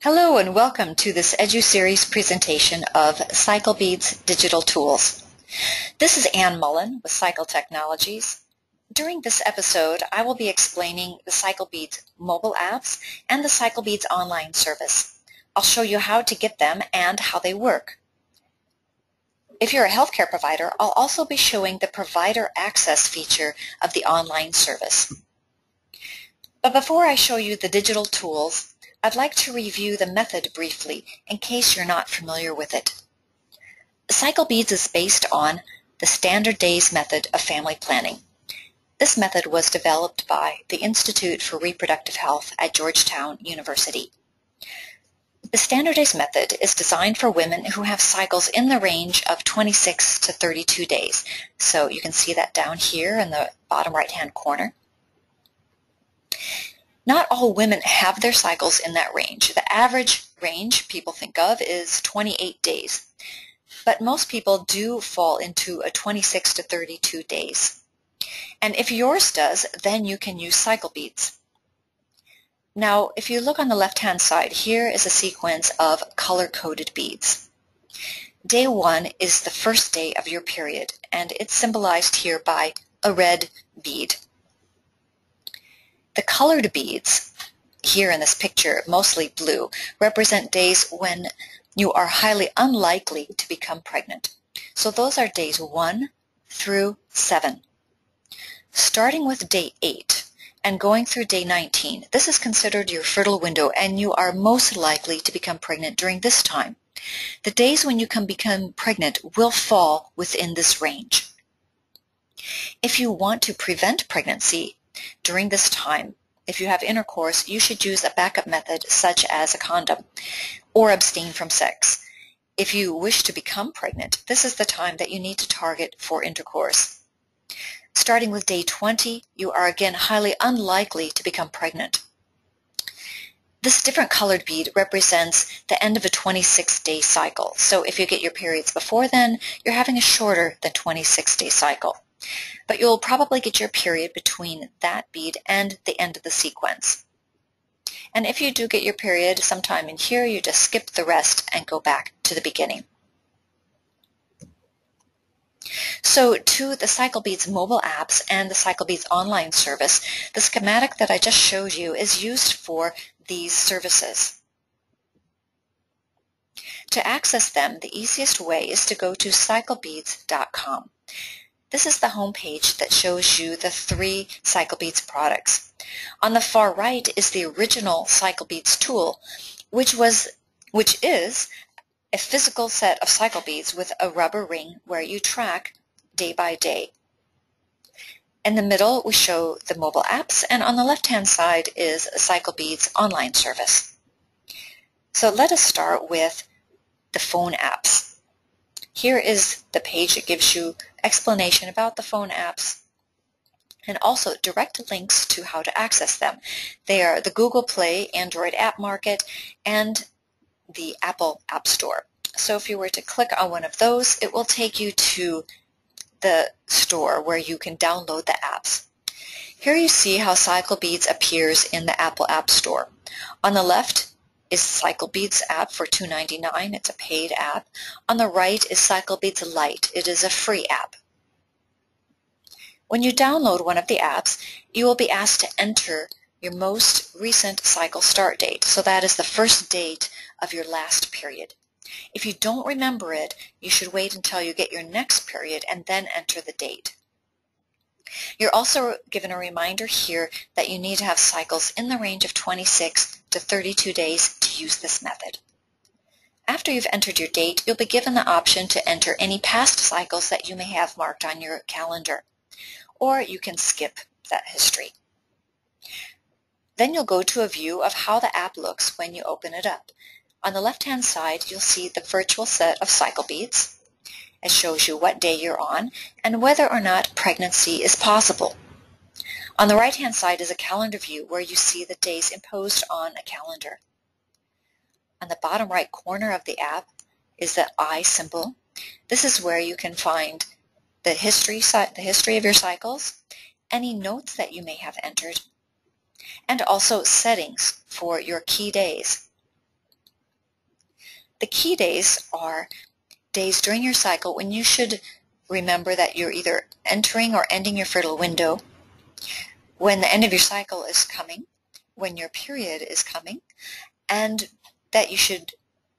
Hello and welcome to this EduSeries presentation of CycleBeads digital tools. This is Ann Mullen with Cycle Technologies. During this episode, I will be explaining the CycleBeads mobile apps and the CycleBeads online service. I'll show you how to get them and how they work. If you're a healthcare provider, I'll also be showing the provider access feature of the online service. But before I show you the digital tools, I'd like to review the method briefly in case you're not familiar with it. CycleBeads is based on the Standard Days method of family planning. This method was developed by the Institute for Reproductive Health at Georgetown University. The Standard Days method is designed for women who have cycles in the range of 26 to 32 days. So you can see that down here in the bottom right-hand corner. Not all women have their cycles in that range. The average range people think of is 28 days, but most people do fall into a 26 to 32 days. And if yours does, then you can use CycleBeads. Now, if you look on the left-hand side, here is a sequence of color-coded beads. Day 1 is the first day of your period, and it's symbolized here by a red bead. The colored beads, here in this picture, mostly blue, represent days when you are highly unlikely to become pregnant. So those are days 1 through 7. Starting with day 8 and going through day 19, this is considered your fertile window, and you are most likely to become pregnant during this time. The days when you can become pregnant will fall within this range. If you want to prevent pregnancy during this time, if you have intercourse, you should use a backup method such as a condom or abstain from sex. If you wish to become pregnant, this is the time that you need to target for intercourse. Starting with day 20, you are again highly unlikely to become pregnant. This different colored bead represents the end of a 26-day cycle. So if you get your periods before then, you're having a shorter than 26-day cycle. But you'll probably get your period between that bead and the end of the sequence. And if you do get your period sometime in here, you just skip the rest and go back to the beginning. So to the CycleBeads mobile apps and the CycleBeads online service, the schematic that I just showed you is used for these services. To access them, the easiest way is to go to CycleBeads.com. This is the home page that shows you the 3 CycleBeads products. On the far right is the original CycleBeads tool, which is a physical set of CycleBeads with a rubber ring where you track day by day. In the middle, we show the mobile apps, and on the left-hand side is a CycleBeads online service. So let us start with the phone apps. Here is the page that gives you explanation about the phone apps and also direct links to how to access them. They are the Google Play Android app market and the Apple App Store. So if you were to click on one of those, it will take you to the store where you can download the apps. Here you see how CycleBeads appears in the Apple App Store. On the left is CycleBeads app for $2.99. It's a paid app. On the right is CycleBeads Lite. It is a free app. When you download one of the apps, you will be asked to enter your most recent cycle start date. So that is the first date of your last period. If you don't remember it, you should wait until you get your next period and then enter the date. You're also given a reminder here that you need to have cycles in the range of 26 to 32 days to use this method. After you've entered your date, you'll be given the option to enter any past cycles that you may have marked on your calendar, or you can skip that history. Then you'll go to a view of how the app looks when you open it up. On the left-hand side, you'll see the virtual set of CycleBeads. It shows you what day you're on and whether or not pregnancy is possible. On the right-hand side is a calendar view where you see the days imposed on a calendar. On the bottom right corner of the app is the I symbol. This is where you can find the history of your cycles, any notes that you may have entered, and also settings for your key days. The key days are days during your cycle when you should remember that you're either entering or ending your fertile window, when the end of your cycle is coming, when your period is coming, and that you should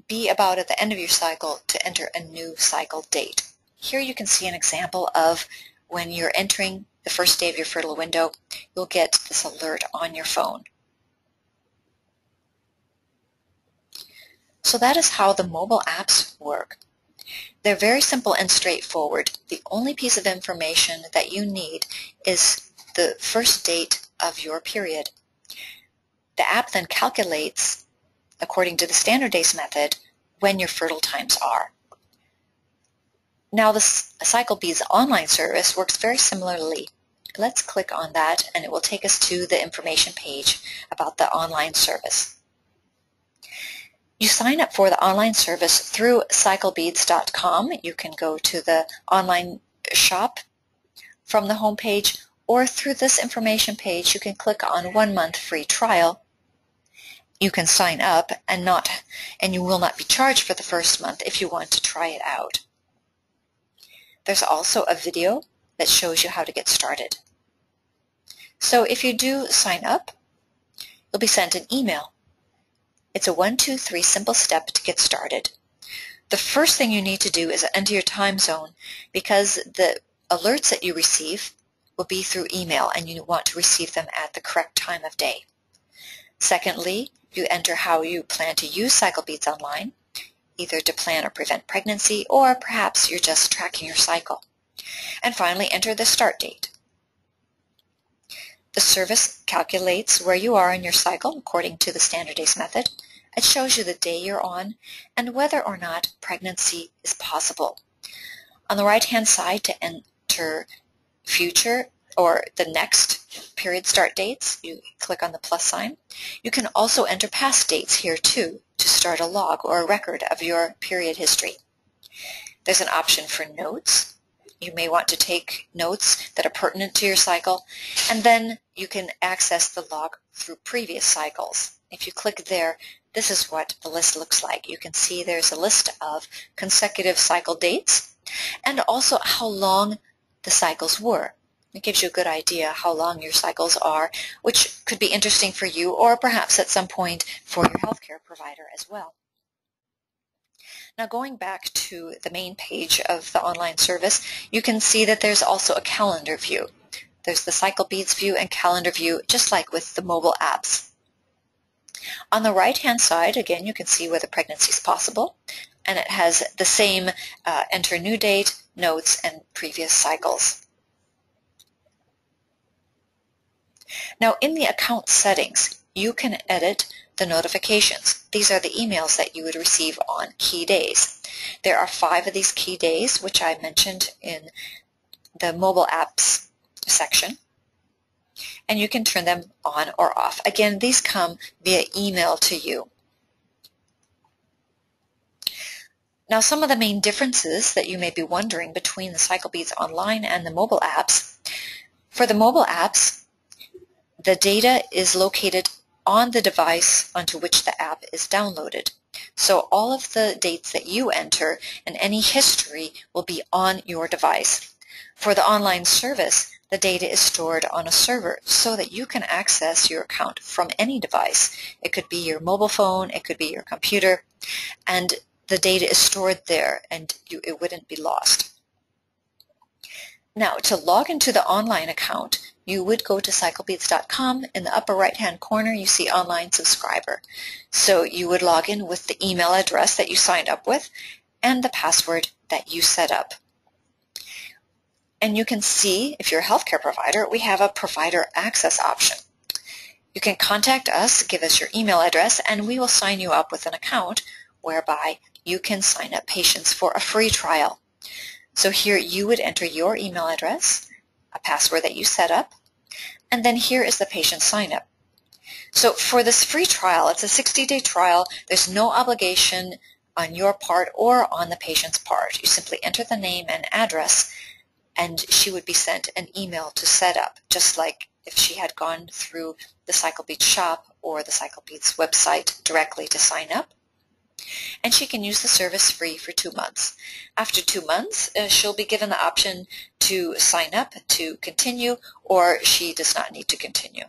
be about at the end of your cycle to enter a new cycle date. Here you can see an example of when you're entering the first day of your fertile window, you'll get this alert on your phone. So that is how the mobile apps work. They're very simple and straightforward. The only piece of information that you need is the first date of your period. The app then calculates, according to the standard days method, when your fertile times are. Now the CycleBeads online service works very similarly. Let's click on that and it will take us to the information page about the online service. You sign up for the online service through CycleBeads.com. You can go to the online shop from the home page, or through this information page you can click on 1 month free trial. You can sign up and you will not be charged for the first month if you want to try it out. There's also a video that shows you how to get started. So if you do sign up, you'll be sent an email. It's a 1, 2, 3 simple step to get started. The first thing you need to do is enter your time zone, because the alerts that you receive will be through email and you want to receive them at the correct time of day. Secondly, you enter how you plan to use CycleBeads online, either to plan or prevent pregnancy, or perhaps you're just tracking your cycle. And finally, enter the start date. The service calculates where you are in your cycle according to the standard days method. It shows you the day you're on and whether or not pregnancy is possible. On the right-hand side, to enter future or the next period start dates, you click on the plus sign. You can also enter past dates here too to start a log or a record of your period history. There's an option for notes. You may want to take notes that are pertinent to your cycle, and then you can access the log through previous cycles. If you click there, this is what the list looks like. You can see there's a list of consecutive cycle dates and also how long the cycles were. It gives you a good idea how long your cycles are, which could be interesting for you or perhaps at some point for your healthcare provider as well. Now going back to the main page of the online service, you can see that there's also a calendar view. There's the CycleBeads view and calendar view, just like with the mobile apps. On the right-hand side, again, you can see whether pregnancy is possible, and it has the same enter new date, notes, and previous cycles. Now in the account settings, you can edit the notifications. These are the emails that you would receive on key days. There are 5 of these key days, which I mentioned in the mobile apps section, and you can turn them on or off. Again, these come via email to you. Now some of the main differences that you may be wondering between the CycleBeads online and the mobile apps. For the mobile apps, the data is located on the device onto which the app is downloaded. So all of the dates that you enter and any history will be on your device. For the online service, the data is stored on a server so that you can access your account from any device. It could be your mobile phone, it could be your computer, and the data is stored there and it wouldn't be lost. Now, to log into the online account, you would go to CycleBeads.com. In the upper right-hand corner, you see Online Subscriber. So you would log in with the email address that you signed up with and the password that you set up. And you can see, if you're a healthcare provider, we have a provider access option. You can contact us, give us your email address, and we will sign you up with an account whereby you can sign up patients for a free trial. So here you would enter your email address, a password that you set up, and then here is the patient sign up. So for this free trial, it's a 60-day trial. There's no obligation on your part or on the patient's part. You simply enter the name and address, and she would be sent an email to set up, just like if she had gone through the CycleBeads shop or the CycleBeads website directly to sign up. and she can use the service free for 2 months. After 2 months, she'll be given the option to sign up to continue, or she does not need to continue.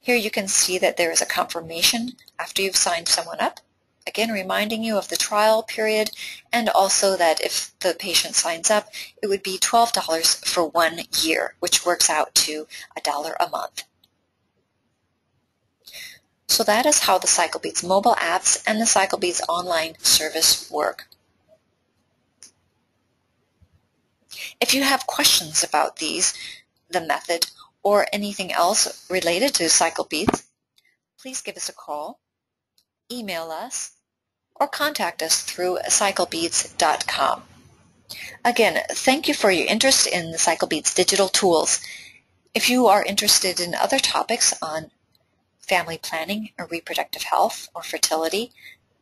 Here you can see that there is a confirmation after you've signed someone up, again reminding you of the trial period, and also that if the patient signs up, it would be $12 for 1 year, which works out to $1 a month. So that is how the CycleBeads mobile apps and the CycleBeads online service work. If you have questions about these, the method, or anything else related to CycleBeads, please give us a call, email us, or contact us through CycleBeads.com. Again, thank you for your interest in the CycleBeads digital tools. If you are interested in other topics on family planning or reproductive health or fertility,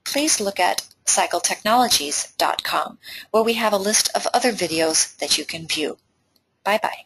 please look at CycleTechnologies.com, where we have a list of other videos that you can view. Bye-bye.